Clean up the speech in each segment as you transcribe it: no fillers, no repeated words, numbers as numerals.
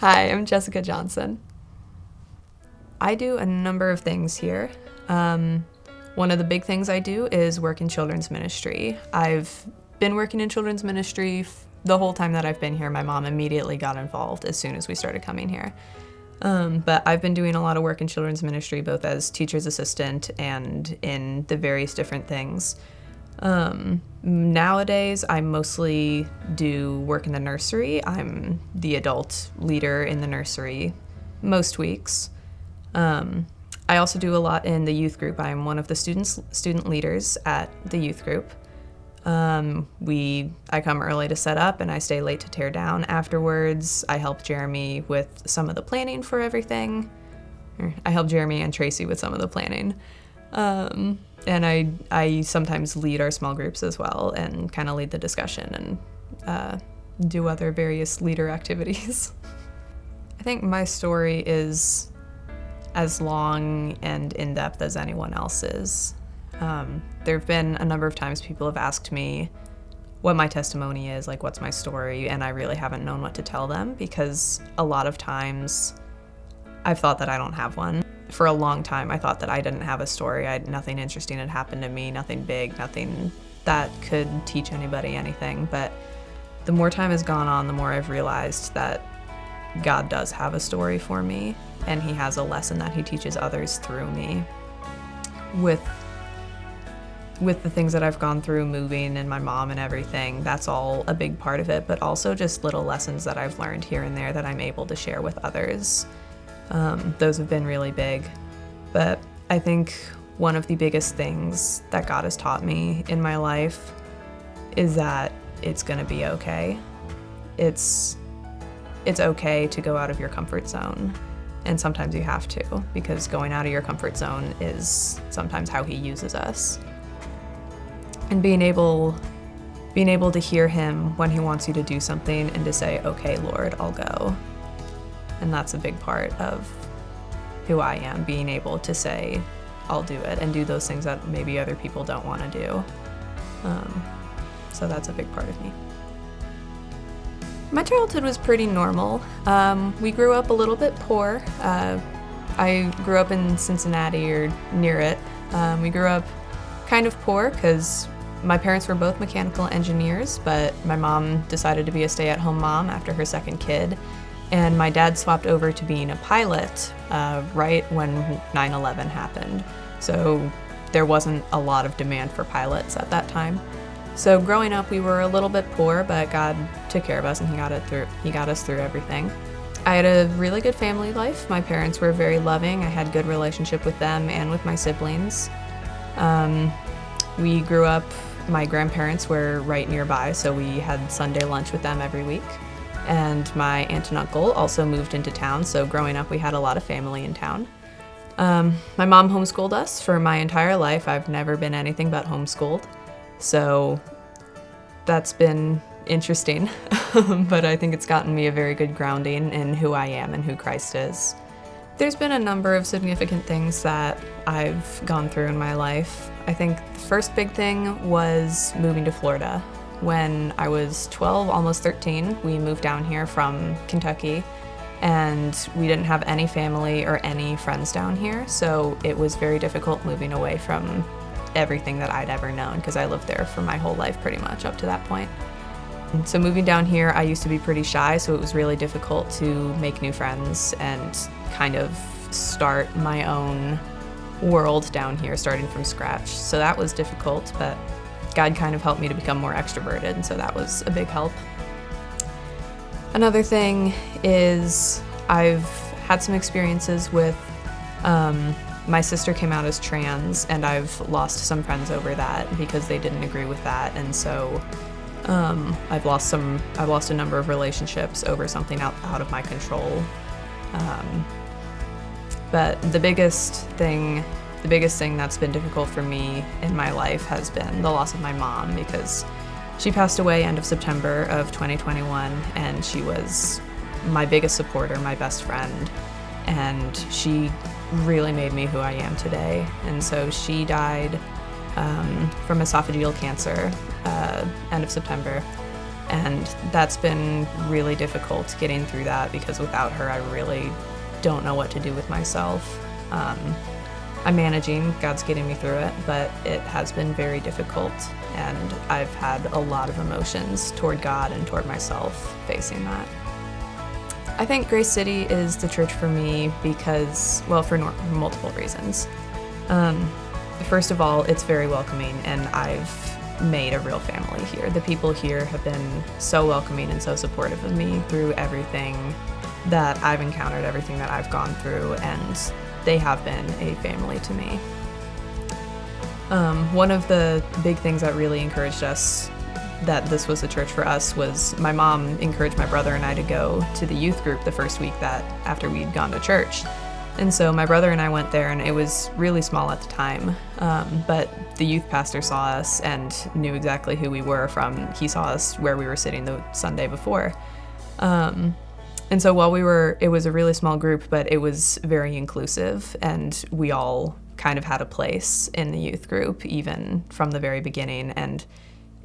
Hi, I'm Jessica Johnson. I do a number of things here. One of the big things I do is work in children's ministry. I've been working in children's ministry the whole time that I've been here. My mom immediately got involved as soon as we started coming here. But I've been doing a lot of work in children's ministry, both as teacher's assistant and in the various different things. Nowadays, I mostly do work in the nursery. I'm the adult leader in the nursery most weeks. I also do a lot in the youth group. I'm one of the student leaders at the youth group. I come early to set up and I stay late to tear down afterwards. I help Jeremy with some of the planning for everything. I help Jeremy and Tracy with some of the planning. And I sometimes lead our small groups as well and kind of lead the discussion and do other various leader activities. I think my story is as long and in-depth as anyone else's. There have been a number of times people have asked me what my testimony is, like what's my story, and I really haven't known what to tell them because a lot of times I've thought that I don't have one. For a long time, I thought that I didn't have a story. Nothing interesting had happened to me, nothing big, nothing that could teach anybody anything. But the more time has gone on, the more I've realized that God does have a story for me, and He has a lesson that He teaches others through me. With the things that I've gone through, moving and my mom and everything, that's all a big part of it, but also just little lessons that I've learned here and there that I'm able to share with others. Those have been really big. But I think one of the biggest things that God has taught me in my life is that it's gonna be okay. It's okay to go out of your comfort zone. And sometimes you have to, because going out of your comfort zone is sometimes how He uses us. And being able to hear Him when He wants you to do something and to say, okay, Lord, I'll go. And that's a big part of who I am, being able to say, I'll do it, and do those things that maybe other people don't want to do. So that's a big part of me. My childhood was pretty normal. We grew up a little bit poor. I grew up in Cincinnati or near it. We grew up kind of poor because my parents were both mechanical engineers, but my mom decided to be a stay-at-home mom after her second kid. And my dad swapped over to being a pilot right when 9/11 happened. So there wasn't a lot of demand for pilots at that time. So growing up, we were a little bit poor, but God took care of us and He got us through everything. I had a really good family life. My parents were very loving. I had a good relationship with them and with my siblings. We grew up, my grandparents were right nearby, so we had Sunday lunch with them every week. And my aunt and uncle also moved into town, so growing up we had a lot of family in town. My mom homeschooled us for my entire life. I've never been anything but homeschooled, so that's been interesting, but I think it's gotten me a very good grounding in who I am and who Christ is. There's been a number of significant things that I've gone through in my life. I think the first big thing was moving to Florida. When I was 12, almost 13, we moved down here from Kentucky, and we didn't have any family or any friends down here, so it was very difficult moving away from everything that I'd ever known, because I lived there for my whole life pretty much up to that point. So moving down here, I used to be pretty shy, so it was really difficult to make new friends and kind of start my own world down here, starting from scratch. So that was difficult, but God kind of helped me to become more extroverted, and so that was a big help. Another thing is I've had some experiences with, my sister came out as trans, and I've lost some friends over that because they didn't agree with that, and so I've lost a number of relationships over something out of my control. But the biggest thing that's been difficult for me in my life has been the loss of my mom, because she passed away end of September of 2021, and she was my biggest supporter, my best friend, and she really made me who I am today. And so she died from esophageal cancer end of September, And that's been really difficult getting through that, because without her, I really don't know what to do with myself. I'm managing, God's getting me through it, but it has been very difficult, and I've had a lot of emotions toward God and toward myself facing that. I think Grace City is the church for me because, well, for multiple reasons. First of all, it's very welcoming, and I've made a real family here. The people here have been so welcoming and so supportive of me through everything that I've encountered, everything that I've gone through, and they have been a family to me. One of the big things that really encouraged us that this was the church for us was my mom encouraged my brother and I to go to the youth group the first week that after we'd gone to church. And so my brother and I went there, and it was really small at the time, but the youth pastor saw us and knew exactly who we were from. He saw us where we were sitting the Sunday before. And so while it was a really small group, but it was very inclusive, and we all kind of had a place in the youth group, even from the very beginning. And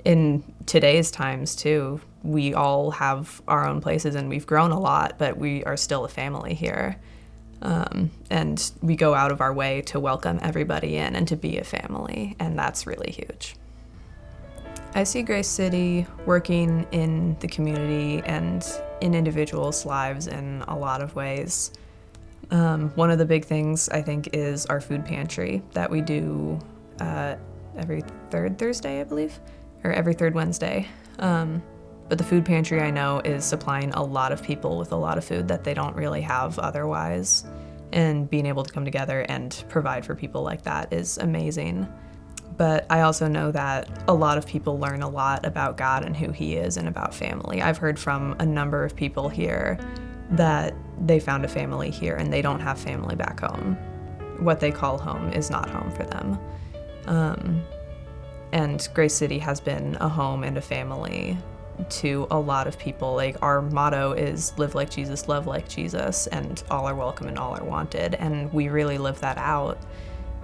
in today's times too, we all have our own places, and we've grown a lot, but we are still a family here. And we go out of our way to welcome everybody in and to be a family, and that's really huge. I see Grace City working in the community and in individuals' lives in a lot of ways. One of the big things, I think, is our food pantry that we do every third Thursday, I believe, or every third Wednesday. But the food pantry, I know, is supplying a lot of people with a lot of food that they don't really have otherwise. And being able to come together and provide for people like that is amazing. But I also know that a lot of people learn a lot about God and who He is and about family. I've heard from a number of people here that they found a family here and they don't have family back home. What they call home is not home for them. And Grace City has been a home and a family to a lot of people. Like, our motto is live like Jesus, love like Jesus, and all are welcome and all are wanted. And we really live that out.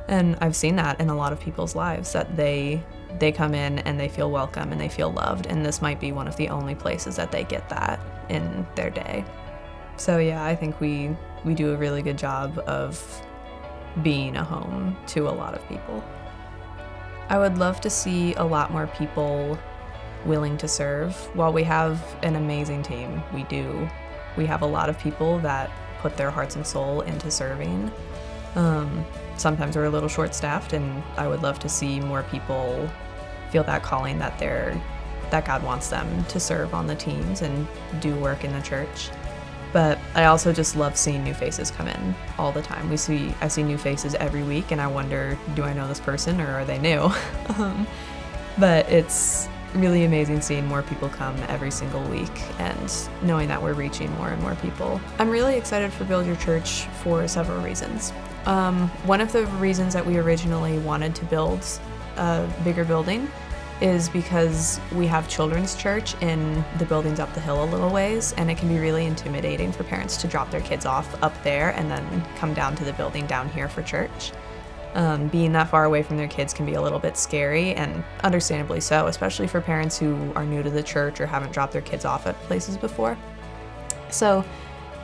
And I've seen that in a lot of people's lives, that they come in and they feel welcome and they feel loved, and this might be one of the only places that they get that in their day. So yeah, I think we do a really good job of being a home to a lot of people. I would love to see a lot more people willing to serve. While we have an amazing team, we have a lot of people that put their hearts and soul into serving. Sometimes we're a little short-staffed, and I would love to see more people feel that calling that God wants them to serve on the teams and do work in the church. But I also just love seeing new faces come in all the time. I see new faces every week, and I wonder, do I know this person or are they new? But it's really amazing seeing more people come every single week and knowing that we're reaching more and more people. I'm really excited for Build Your Church for several reasons. One of the reasons that we originally wanted to build a bigger building is because we have children's church in the buildings up the hill a little ways, and it can be really intimidating for parents to drop their kids off up there and then come down to the building down here for church. Being that far away from their kids can be a little bit scary, and understandably so, especially for parents who are new to the church or haven't dropped their kids off at places before. So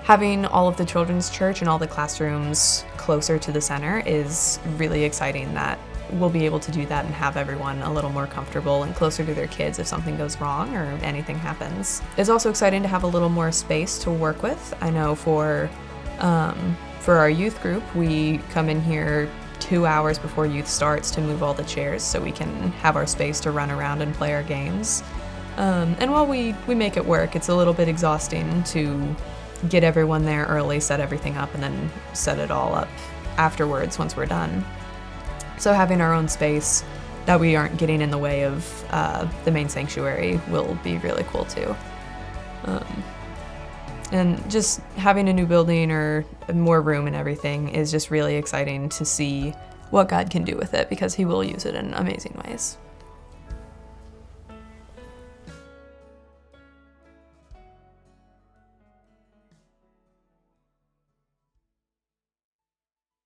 having all of the children's church and all the classrooms closer to the center is really exciting, that we'll be able to do that and have everyone a little more comfortable and closer to their kids if something goes wrong or anything happens. It's also exciting to have a little more space to work with. I know for our youth group, we come in here 2 hours before youth starts to move all the chairs so we can have our space to run around and play our games. And while we make it work, it's a little bit exhausting to get everyone there early, set everything up, and then set it all up afterwards once we're done. So having our own space that we aren't getting in the way of the main sanctuary will be really cool too. And just having a new building or more room and everything is just really exciting to see what God can do with it, because He will use it in amazing ways.